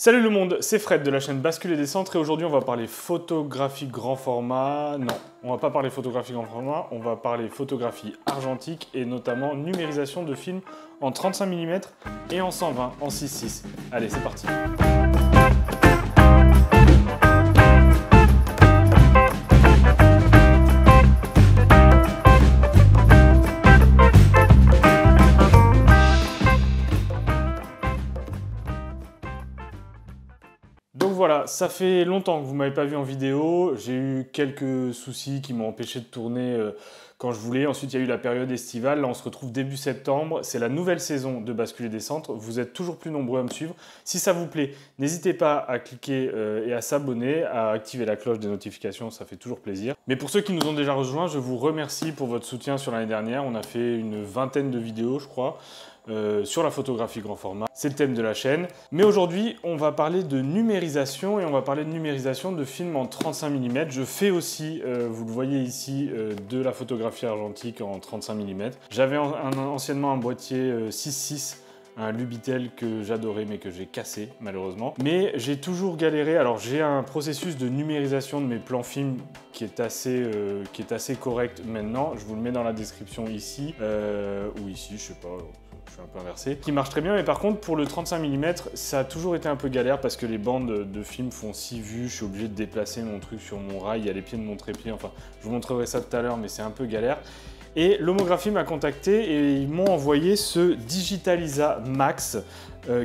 Salut le monde, c'est Fred de la chaîne Bascule et Descentre et aujourd'hui on va parler photographie grand format. Non, on va pas parler photographie grand format, on va parler photographie argentique et notamment numérisation de films en 35 mm et en 120 en 6.6. Allez, c'est parti. Donc voilà, ça fait longtemps que vous ne m'avez pas vu en vidéo, j'ai eu quelques soucis qui m'ont empêché de tourner quand je voulais. Ensuite, il y a eu la période estivale, là on se retrouve début septembre, c'est la nouvelle saison de Bascule et Descentre, vous êtes toujours plus nombreux à me suivre. Si ça vous plaît, n'hésitez pas à cliquer et à s'abonner, à activer la cloche des notifications, ça fait toujours plaisir. Mais pour ceux qui nous ont déjà rejoints, je vous remercie pour votre soutien sur l'année dernière, on a fait une vingtaine de vidéos je crois. Sur la photographie grand format, c'est le thème de la chaîne. Mais aujourd'hui, on va parler de numérisation et on va parler de numérisation de films en 35 mm. Je fais aussi, vous le voyez ici, de la photographie argentique en 35 mm. J'avais anciennement un boîtier 6.6, un Lubitel que j'adorais mais que j'ai cassé malheureusement. Mais j'ai toujours galéré, alors j'ai un processus de numérisation de mes plans films qui est assez correct maintenant. Je vous le mets dans la description ici, ou ici, je sais pas. Je suis un peu inversé, qui marche très bien, mais par contre pour le 35 mm, ça a toujours été un peu galère parce que les bandes de films font 6 vues, je suis obligé de déplacer mon truc sur mon rail, il y a les pieds de mon trépied, enfin je vous montrerai ça tout à l'heure, mais c'est un peu galère. Et Lomographie m'a contacté et ils m'ont envoyé ce Digitalisa Max,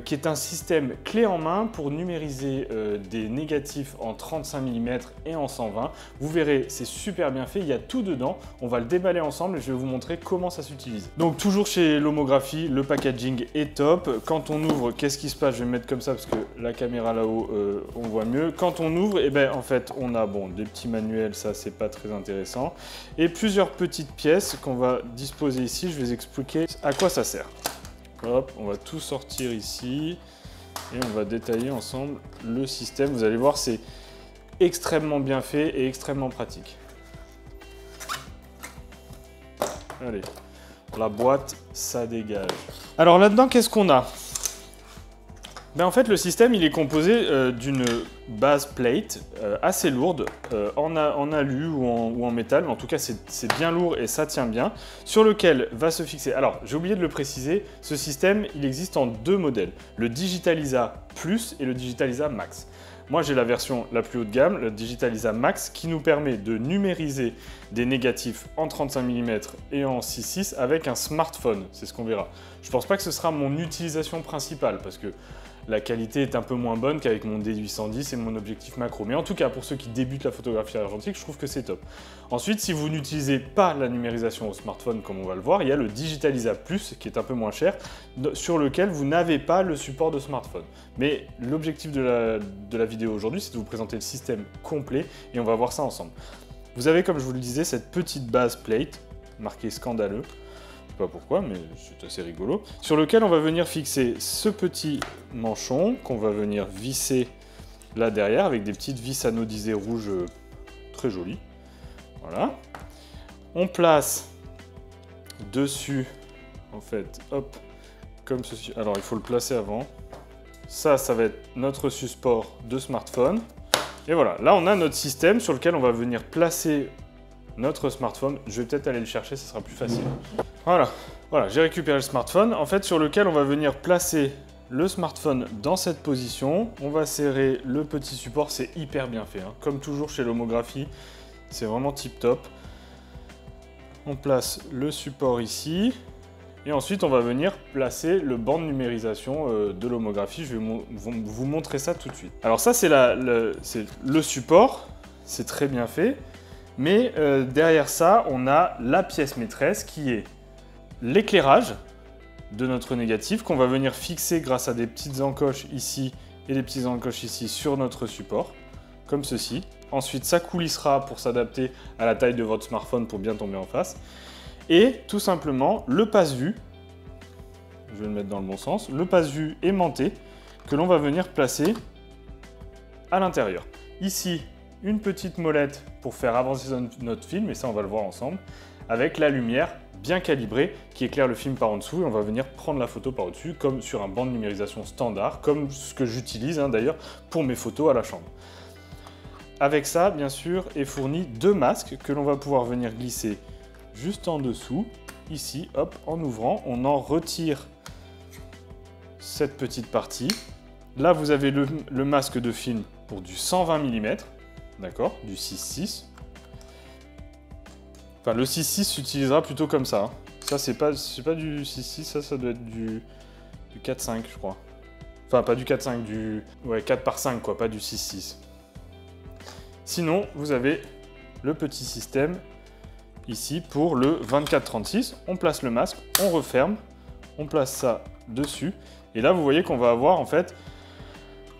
qui est un système clé en main pour numériser des négatifs en 35 mm et en 120. Vous verrez, c'est super bien fait, il y a tout dedans. On va le déballer ensemble et je vais vous montrer comment ça s'utilise. Donc toujours chez Lomographie, le packaging est top. Quand on ouvre, qu'est-ce qui se passe? Je vais me mettre comme ça parce que la caméra là-haut, on voit mieux. Quand on ouvre, eh ben, en fait, on a des petits manuels, ça c'est pas très intéressant. Et plusieurs petites pièces qu'on va disposer ici. Je vais vous expliquer à quoi ça sert. Hop, on va tout sortir ici et on va détailler ensemble le système. Vous allez voir, c'est extrêmement bien fait et extrêmement pratique. Allez, la boîte, ça dégage. Alors là-dedans, qu'est-ce qu'on a? En fait, le système il est composé d'une base plate assez lourde, en alu ou en métal, mais en tout cas c'est bien lourd et ça tient bien, sur lequel va se fixer. Alors j'ai oublié de le préciser, ce système il existe en deux modèles, le Digitalisa Plus et le Digitalisa Max. Moi j'ai la version la plus haut de gamme, le Digitalisa Max, qui nous permet de numériser des négatifs en 35 mm et en 6.6 avec un smartphone, c'est ce qu'on verra. Je pense pas que ce sera mon utilisation principale parce que la qualité est un peu moins bonne qu'avec mon D810 et mon objectif macro. Mais en tout cas, pour ceux qui débutent la photographie argentique, je trouve que c'est top. Ensuite, si vous n'utilisez pas la numérisation au smartphone, comme on va le voir, il y a le Digitalisa Plus, qui est un peu moins cher, sur lequel vous n'avez pas le support de smartphone. Mais l'objectif de la vidéo aujourd'hui, c'est de vous présenter le système complet et on va voir ça ensemble. Vous avez, comme je vous le disais, cette petite base plate, marquée scandaleux. Pas pourquoi, mais c'est assez rigolo, sur lequel on va venir fixer ce petit manchon qu'on va venir visser là derrière avec des petites vis anodisées rouges très jolies. Voilà. On place dessus, en fait, hop, comme ceci. Alors il faut le placer avant. Ça va être notre support de smartphone. Et voilà, là on a notre système sur lequel on va venir placer notre smartphone. Je vais peut-être aller le chercher, ce sera plus facile. Voilà, j'ai récupéré le smartphone, en fait sur lequel on va venir placer le smartphone dans cette position. On va serrer le petit support, c'est hyper bien fait, hein. Comme toujours chez Lomographie, c'est vraiment tip top. On place le support ici. Et ensuite, on va venir placer le banc de numérisation de Lomographie. Je vais vous montrer ça tout de suite. Alors ça, c'est le support, c'est très bien fait. Mais derrière ça, on a la pièce maîtresse qui est l'éclairage de notre négatif qu'on va venir fixer grâce à des petites encoches ici et des petites encoches ici sur notre support, comme ceci. Ensuite, ça coulissera pour s'adapter à la taille de votre smartphone pour bien tomber en face. Et tout simplement, le passe-vue, je vais le mettre dans le bon sens, le passe-vue aimanté que l'on va venir placer à l'intérieur. Ici, une petite molette pour faire avancer notre film, et ça on va le voir ensemble, avec la lumière bien calibré qui éclaire le film par en dessous et on va venir prendre la photo par au-dessus comme sur un banc de numérisation standard, comme ce que j'utilise d'ailleurs pour mes photos à la chambre. Avec ça, bien sûr, est fourni 2 masques que l'on va pouvoir venir glisser juste en dessous, ici, hop, en ouvrant, on en retire cette petite partie. Là, vous avez le masque de film pour du 120 mm, d'accord, du 6.6. Enfin, le 6.6 s'utilisera plutôt comme ça. Hein. Ça, c'est pas du 6.6, ça doit être du 4.5, je crois. Enfin, pas du 4.5, du... Ouais, 4/5, quoi, pas du 6.6. Sinon, vous avez le petit système ici pour le 24-36. On place le masque, on referme, on place ça dessus. Et là, vous voyez qu'on va avoir en fait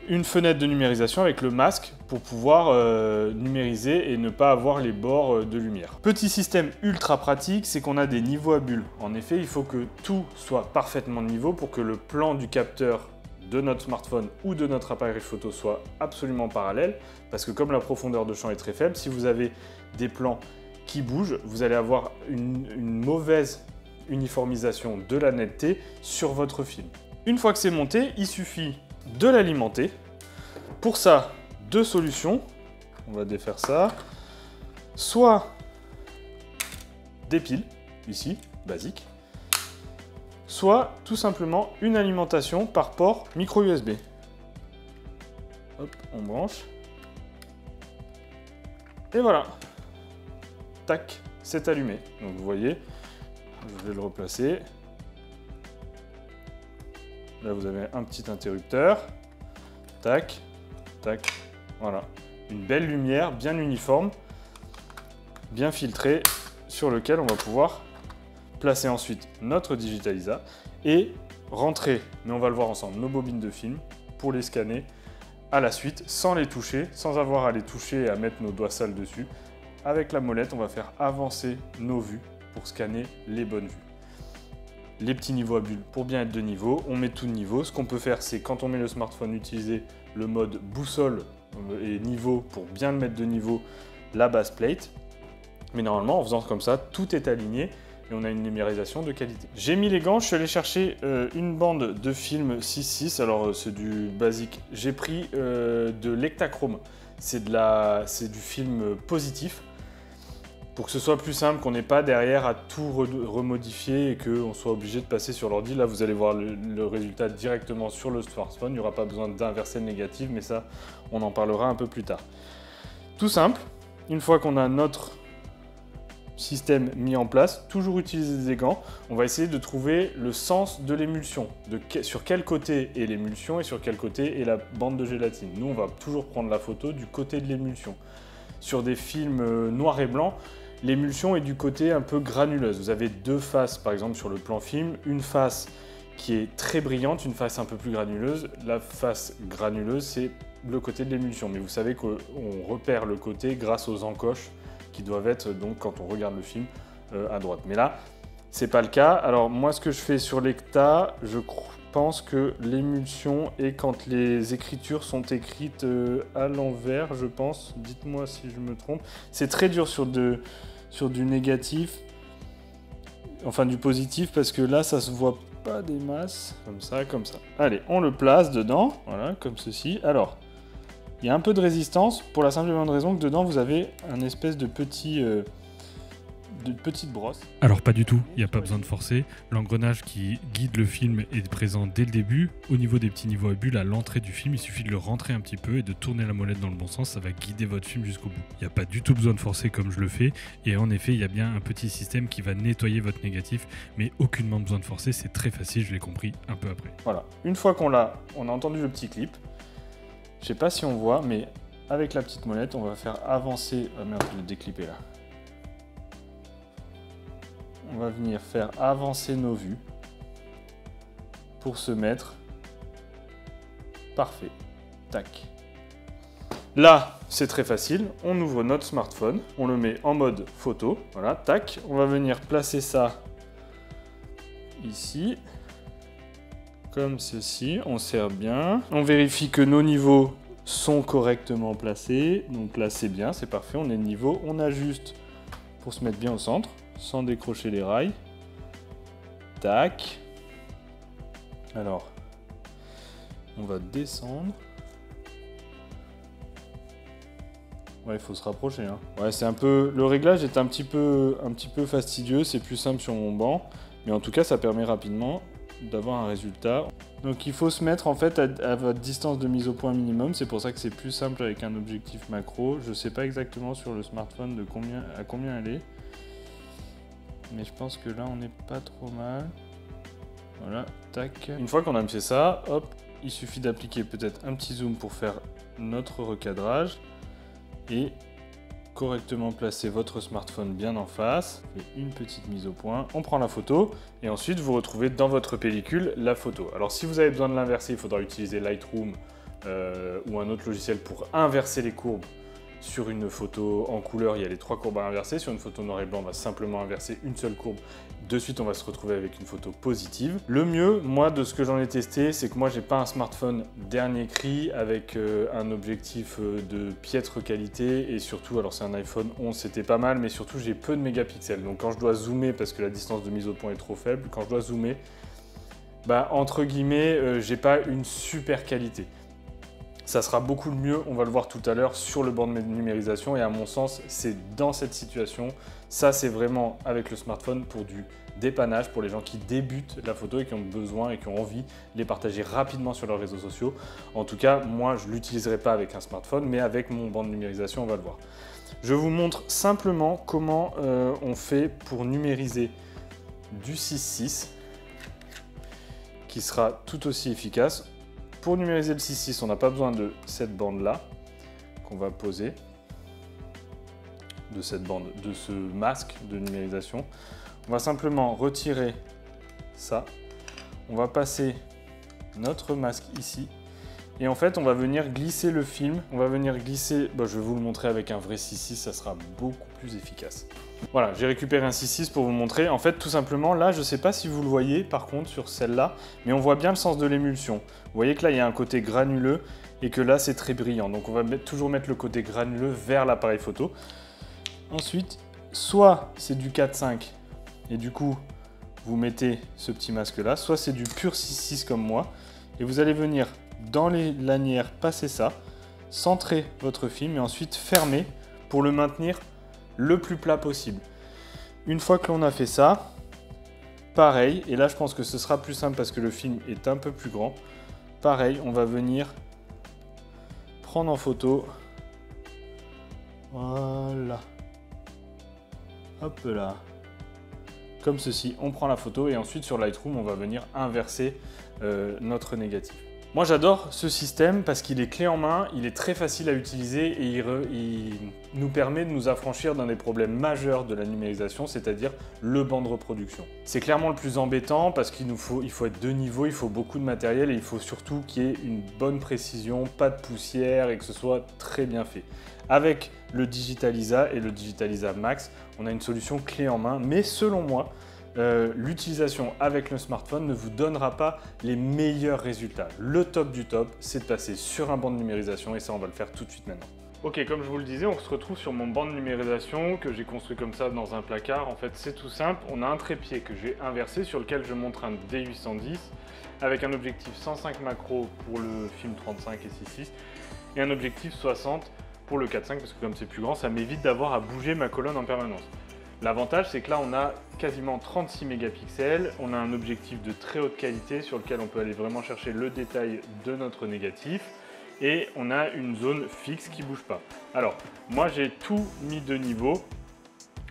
une fenêtre de numérisation avec le masque pour pouvoir numériser et ne pas avoir les bords de lumière. Petit système ultra pratique, c'est qu'on a des niveaux à bulles. En effet, il faut que tout soit parfaitement de niveau pour que le plan du capteur de notre smartphone ou de notre appareil photo soit absolument parallèle, parce que comme la profondeur de champ est très faible, si vous avez des plans qui bougent, vous allez avoir une mauvaise uniformisation de la netteté sur votre film. Une fois que c'est monté, il suffit de l'alimenter. Pour ça, 2 solutions. On va défaire ça. Soit des piles, ici, basique. Soit tout simplement une alimentation par port micro USB. Hop, on branche. Et voilà. Tac, c'est allumé. Donc vous voyez, je vais le replacer. Là, vous avez un petit interrupteur. Tac, tac, voilà. Une belle lumière, bien uniforme, bien filtrée, sur lequel on va pouvoir placer ensuite notre Digitalisa et rentrer, mais on va le voir ensemble, nos bobines de film pour les scanner à la suite, sans les toucher, sans avoir à les toucher et à mettre nos doigts sales dessus. Avec la molette, on va faire avancer nos vues pour scanner les bonnes vues. Les petits niveaux à bulles pour bien être de niveau, on met tout de niveau. Ce qu'on peut faire, c'est quand on met le smartphone, utiliser le mode boussole et niveau pour bien le mettre de niveau la base plate. Mais normalement, en faisant comme ça, tout est aligné et on a une numérisation de qualité. J'ai mis les gants, je suis allé chercher une bande de film 6.6, alors c'est du basique. J'ai pris de l'Ektachrome, c'est du film positif. Pour que ce soit plus simple, qu'on n'ait pas derrière à tout remodifier et qu'on soit obligé de passer sur l'ordi. Là, vous allez voir le résultat directement sur le smartphone. Il n'y aura pas besoin d'inverser le négatif, mais ça, on en parlera un peu plus tard. Tout simple, une fois qu'on a notre système mis en place, toujours utiliser des gants. On va essayer de trouver le sens de l'émulsion, sur quel côté est l'émulsion et sur quel côté est la bande de gélatine. Nous, on va toujours prendre la photo du côté de l'émulsion. Sur des films noirs et blancs, l'émulsion est du côté un peu granuleuse. Vous avez 2 faces, par exemple sur le plan film, une face qui est très brillante, une face un peu plus granuleuse. La face granuleuse, c'est le côté de l'émulsion. Mais vous savez qu'on repère le côté grâce aux encoches qui doivent être, donc, quand on regarde le film, à droite. Mais là, c'est pas le cas. Alors moi, ce que je fais sur l'Ekta, je pense que l'émulsion est quand les écritures sont écrites à l'envers, je pense. Dites-moi si je me trompe. C'est très dur sur du négatif, enfin du positif, parce que là, ça se voit pas des masses. Comme ça, comme ça. Allez, on le place dedans, voilà, comme ceci. Alors, il y a un peu de résistance, pour la simple et bonne raison que dedans, vous avez un espèce de petite brosse. Alors pas du tout, il n'y a pas besoin de forcer. L'engrenage qui guide le film est présent dès le début. Au niveau des petits niveaux à bulles, à l'entrée du film, il suffit de le rentrer un petit peu et de tourner la molette dans le bon sens, ça va guider votre film jusqu'au bout. Il n'y a pas du tout besoin de forcer comme je le fais. Et en effet, il y a bien un petit système qui va nettoyer votre négatif, mais aucunement besoin de forcer, c'est très facile, je l'ai compris un peu après. Voilà, une fois on a entendu le petit clip, je sais pas si on voit, mais avec la petite molette, on va faire avancer... Ah merde, je l'ai déclippé là. On va venir faire avancer nos vues pour se mettre parfait. Tac. Là, c'est très facile. On ouvre notre smartphone, on le met en mode photo. Voilà, tac. On va venir placer ça ici. Comme ceci. On serre bien. On vérifie que nos niveaux sont correctement placés. Donc là, c'est bien, c'est parfait. On est niveau. On ajuste pour se mettre bien au centre, sans décrocher les rails. Tac. Alors, on va descendre. Ouais, il faut se rapprocher. Hein. Ouais, c'est un peu. Le réglage est un petit peu fastidieux. C'est plus simple sur mon banc, mais en tout cas, ça permet rapidement d'avoir un résultat. Donc, il faut se mettre en fait à votre distance de mise au point minimum. C'est pour ça que c'est plus simple avec un objectif macro. Je sais pas exactement sur le smartphone de à combien elle est, mais je pense que là, on n'est pas trop mal. Voilà, tac. Une fois qu'on a fait ça, hop, il suffit d'appliquer peut-être un petit zoom pour faire notre recadrage et correctement placer votre smartphone bien en face. Et une petite mise au point, on prend la photo et ensuite vous retrouvez dans votre pellicule la photo. Alors si vous avez besoin de l'inverser, il faudra utiliser Lightroom ou un autre logiciel pour inverser les courbes. Sur une photo en couleur, il y a les 3 courbes à inverser. Sur une photo noir et blanc, on va simplement inverser une seule courbe. De suite, on va se retrouver avec une photo positive. Le mieux, moi, de ce que j'en ai testé, c'est que moi, j'ai pas un smartphone dernier cri avec un objectif de piètre qualité. Et surtout, alors c'est un iPhone 11, c'était pas mal, mais surtout, j'ai peu de mégapixels. Donc quand je dois zoomer, parce que la distance de mise au point est trop faible, quand je dois zoomer, bah, entre guillemets, j'ai pas une super qualité. Ça sera beaucoup mieux, on va le voir tout à l'heure, sur le banc de numérisation. Et à mon sens, c'est dans cette situation. Ça, c'est vraiment avec le smartphone pour du dépannage, pour les gens qui débutent la photo et qui ont besoin et qui ont envie de les partager rapidement sur leurs réseaux sociaux. En tout cas, moi, je ne l'utiliserai pas avec un smartphone, mais avec mon banc de numérisation, on va le voir. Je vous montre simplement comment on fait pour numériser du 6.6, qui sera tout aussi efficace. Pour numériser le 6.6, on n'a pas besoin de cette bande-là qu'on va poser, de cette bande, de ce masque de numérisation. On va simplement retirer ça. On va passer notre masque ici. Et en fait, on va venir glisser le film. On va venir glisser, je vais vous le montrer avec un vrai 6.6, ça sera beaucoup plus efficace. Voilà, j'ai récupéré un 6.6 pour vous montrer. En fait, tout simplement, là, je ne sais pas si vous le voyez, par contre, sur celle-là, mais on voit bien le sens de l'émulsion. Vous voyez que là, il y a un côté granuleux et que là, c'est très brillant. Donc, on va toujours mettre le côté granuleux vers l'appareil photo. Ensuite, soit c'est du 4.5 et du coup, vous mettez ce petit masque-là, soit c'est du pur 6.6 comme moi, et vous allez venir dans les lanières passer ça, centrer votre film et ensuite fermer pour le maintenir le plus plat possible. Une fois que l'on a fait ça, pareil, et là je pense que ce sera plus simple parce que le film est un peu plus grand. Pareil, on va venir prendre en photo. Voilà. Hop là. Comme ceci, on prend la photo et ensuite sur Lightroom, on va venir inverser notre négatif. Moi j'adore ce système parce qu'il est clé en main, il est très facile à utiliser et il nous permet de nous affranchir d'un des problèmes majeurs de la numérisation, c'est-à-dire le banc de reproduction. C'est clairement le plus embêtant parce qu'il faut être de niveau, il faut beaucoup de matériel et il faut surtout qu'il y ait une bonne précision, pas de poussière et que ce soit très bien fait. Avec le Digitalisa et le Digitalisa Max, on a une solution clé en main, mais selon moi, l'utilisation avec le smartphone ne vous donnera pas les meilleurs résultats. Le top du top, c'est de passer sur un banc de numérisation et ça, on va le faire tout de suite maintenant. Ok, comme je vous le disais, on se retrouve sur mon banc de numérisation que j'ai construit comme ça dans un placard. En fait, c'est tout simple. On a un trépied que j'ai inversé sur lequel je montre un D810 avec un objectif 105 macro pour le film 35 et 6.6 et un objectif 60 pour le 4.5 parce que comme c'est plus grand, ça m'évite d'avoir à bouger ma colonne en permanence. L'avantage, c'est que là, on a quasiment 36 mégapixels, on a un objectif de très haute qualité sur lequel on peut aller vraiment chercher le détail de notre négatif et on a une zone fixe qui ne bouge pas. Alors, moi, j'ai tout mis de niveau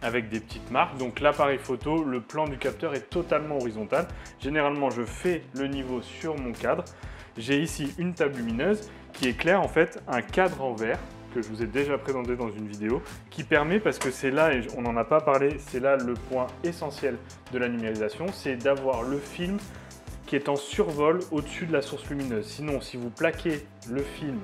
avec des petites marques. Donc, l'appareil photo, le plan du capteur est totalement horizontal. Généralement, je fais le niveau sur mon cadre. J'ai ici une table lumineuse qui éclaire en fait un cadre en verre que je vous ai déjà présenté dans une vidéo, qui permet, parce que c'est là, et on n'en a pas parlé, c'est là le point essentiel de la numérisation, c'est d'avoir le film qui est en survol au-dessus de la source lumineuse. Sinon, si vous plaquez le film,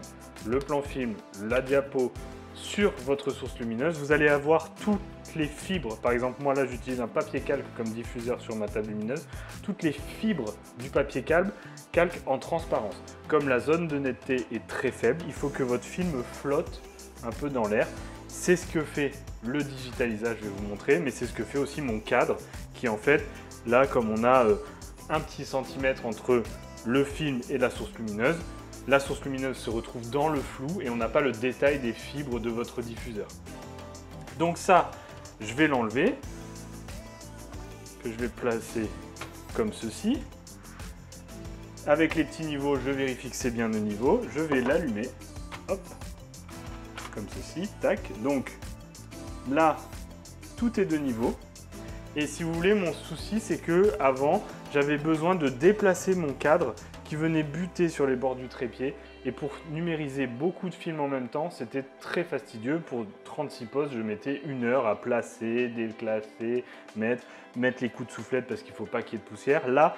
le plan film, la diapo sur votre source lumineuse, vous allez avoir toutes les fibres. Par exemple, moi là, j'utilise un papier calque comme diffuseur sur ma table lumineuse. Toutes les fibres du papier calque en transparence. Comme la zone de netteté est très faible, il faut que votre film flotte un peu dans l'air. C'est ce que fait le Digitalisa, je vais vous montrer, mais c'est ce que fait aussi mon cadre, qui en fait Là, comme on a un petit centimètre entre le film et la source lumineuse, la source lumineuse se retrouve dans le flou et on n'a pas le détail des fibres de votre diffuseur. Donc ça, je vais l'enlever, que je vais placer comme ceci. Avec les petits niveaux, je vérifie que c'est bien le niveau. Je vais l'allumer, hop, comme ceci, tac. Donc là, tout est de niveau. Et si vous voulez, mon souci, c'est que avant, j'avais besoin de déplacer mon cadre qui venait buter sur les bords du trépied. Et pour numériser beaucoup de films en même temps, c'était très fastidieux. Pour 36 postes, je mettais 1 heure à placer, déclasser, mettre les coups de soufflette parce qu'il ne faut pas qu'il y ait de poussière. Là,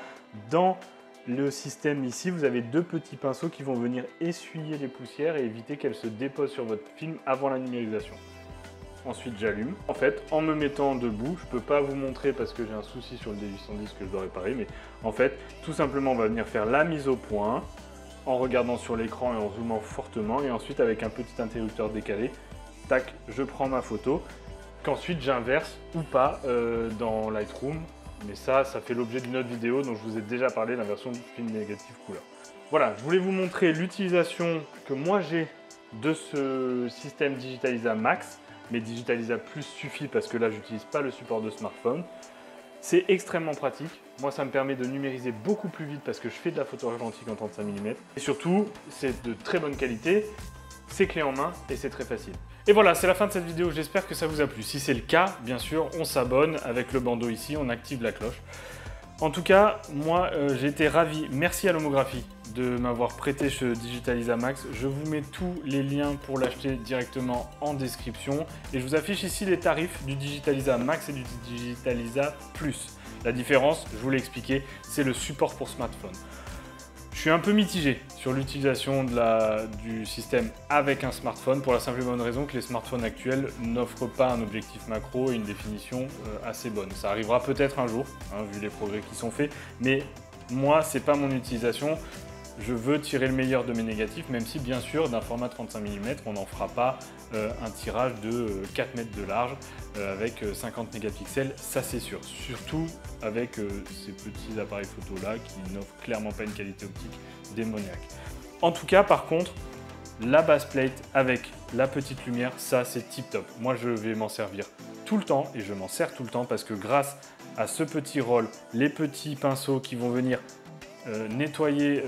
dans le système ici, vous avez 2 petits pinceaux qui vont venir essuyer les poussières et éviter qu'elles se déposent sur votre film avant la numérisation. Ensuite, j'allume. En fait, en me mettant debout, je ne peux pas vous montrer parce que j'ai un souci sur le D810 que je dois réparer, mais en fait, tout simplement, on va venir faire la mise au point en regardant sur l'écran et en zoomant fortement, et ensuite, avec un petit interrupteur décalé, tac, je prends ma photo, qu'ensuite j'inverse ou pas dans Lightroom. Mais ça fait l'objet d'une autre vidéo dont je vous ai déjà parlé, la version de film négatif couleur. Voilà, je voulais vous montrer l'utilisation que moi j'ai de ce système Digitalisa Max, mais Digitalisa Plus suffit parce que là, j'utilise pas le support de smartphone. C'est extrêmement pratique. Moi, ça me permet de numériser beaucoup plus vite parce que je fais de la photo argentique en 35 mm. Et surtout, c'est de très bonne qualité, c'est clé en main et c'est très facile. Et voilà, c'est la fin de cette vidéo, j'espère que ça vous a plu. Si c'est le cas, bien sûr, on s'abonne avec le bandeau ici, on active la cloche. En tout cas, moi, j'ai été ravi. Merci à l'Homographie de m'avoir prêté ce Digitalisa Max. Je vous mets tous les liens pour l'acheter directement en description. Et je vous affiche ici les tarifs du Digitalisa Max et du Digitalisa Plus. La différence, je vous l'ai expliqué, c'est le support pour smartphone. Je suis un peu mitigé sur l'utilisation du système avec un smartphone pour la simple et bonne raison que les smartphones actuels n'offrent pas un objectif macro et une définition assez bonne. Ça arrivera peut-être un jour, hein, vu les progrès qui sont faits, mais moi, c'est pas mon utilisation. Je veux tirer le meilleur de mes négatifs, même si bien sûr d'un format 35 mm, on n'en fera pas un tirage de 4 mètres de large avec 50 mégapixels, ça c'est sûr. Surtout avec ces petits appareils photo là qui n'offrent clairement pas une qualité optique démoniaque. En tout cas, par contre, la base plate avec la petite lumière, ça c'est tip top. Moi je vais m'en servir tout le temps et je m'en sers tout le temps parce que grâce à ce petit rôle, les petits pinceaux qui vont venir nettoyer,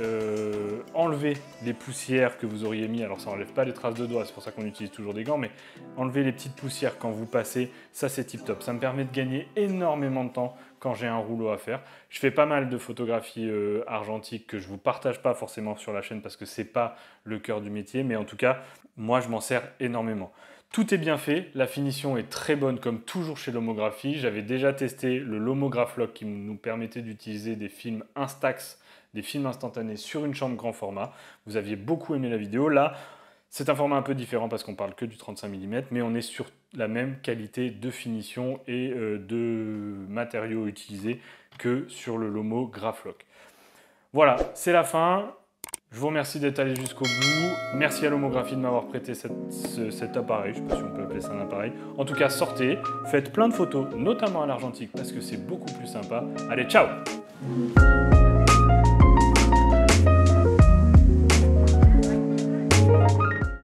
enlever les poussières que vous auriez mis, alors ça n'enlève pas les traces de doigts, c'est pour ça qu'on utilise toujours des gants, mais enlever les petites poussières quand vous passez, ça c'est tip top. Ça me permet de gagner énormément de temps quand j'ai un rouleau à faire. Je fais pas mal de photographies argentiques que je vous partage pas forcément sur la chaîne parce que c'est pas le cœur du métier, mais en tout cas, moi je m'en sers énormément. Tout est bien fait, la finition est très bonne comme toujours chez l'Homographie. J'avais déjà testé le Lomograph Lock qui nous permettait d'utiliser des films Instax, des films instantanés sur une chambre grand format. Vous aviez beaucoup aimé la vidéo. Là, c'est un format un peu différent parce qu'on parle que du 35 mm, mais on est sur la même qualité de finition et de matériaux utilisés que sur le Lomograph Lock. Voilà, c'est la fin. Je vous remercie d'être allé jusqu'au bout. Merci à l'Homographie de m'avoir prêté cet appareil. Je ne sais pas si on peut appeler ça un appareil. En tout cas, sortez, faites plein de photos, notamment à l'argentique, parce que c'est beaucoup plus sympa. Allez, ciao!